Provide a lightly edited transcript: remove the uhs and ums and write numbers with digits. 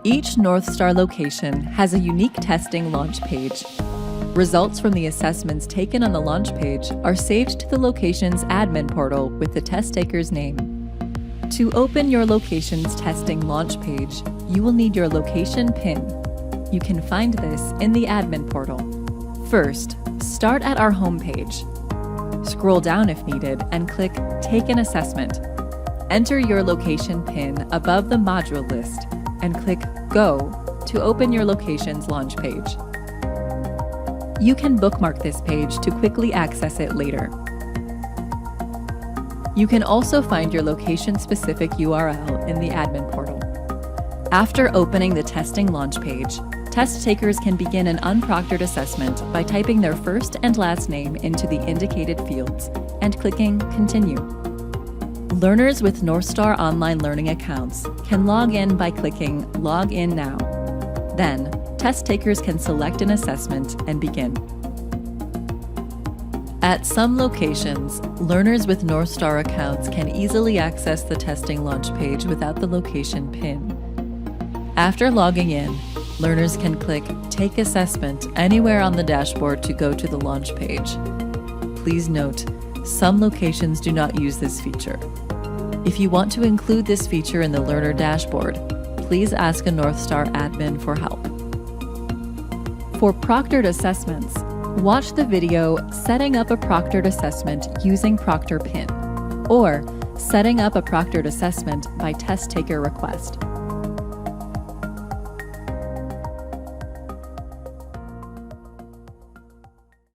Each Northstar location has a unique testing launch page. Results from the assessments taken on the launch page are saved to the location's admin portal with the test taker's name. To open your location's testing launch page, you will need your location PIN. You can find this in the admin portal. First, start at our home page. Scroll down if needed and click Take an Assessment. Enter your location PIN above the module list and click Go to open your location's launch page. You can bookmark this page to quickly access it later. You can also find your location-specific URL in the admin portal. After opening the testing launch page, test takers can begin an unproctored assessment by typing their first and last name into the indicated fields and clicking Continue. Learners with Northstar online learning accounts can log in by clicking Log In Now. Then, test takers can select an assessment and begin. At some locations, learners with Northstar accounts can easily access the testing launch page without the location PIN. After logging in, learners can click Take Assessment anywhere on the dashboard to go to the launch page. Please note, some locations do not use this feature. If you want to include this feature in the learner dashboard, please ask a Northstar admin for help. For proctored assessments, watch the video Setting Up a Proctored Assessment Using Proctor PIN, or Setting Up a Proctored Assessment by Test Taker Request.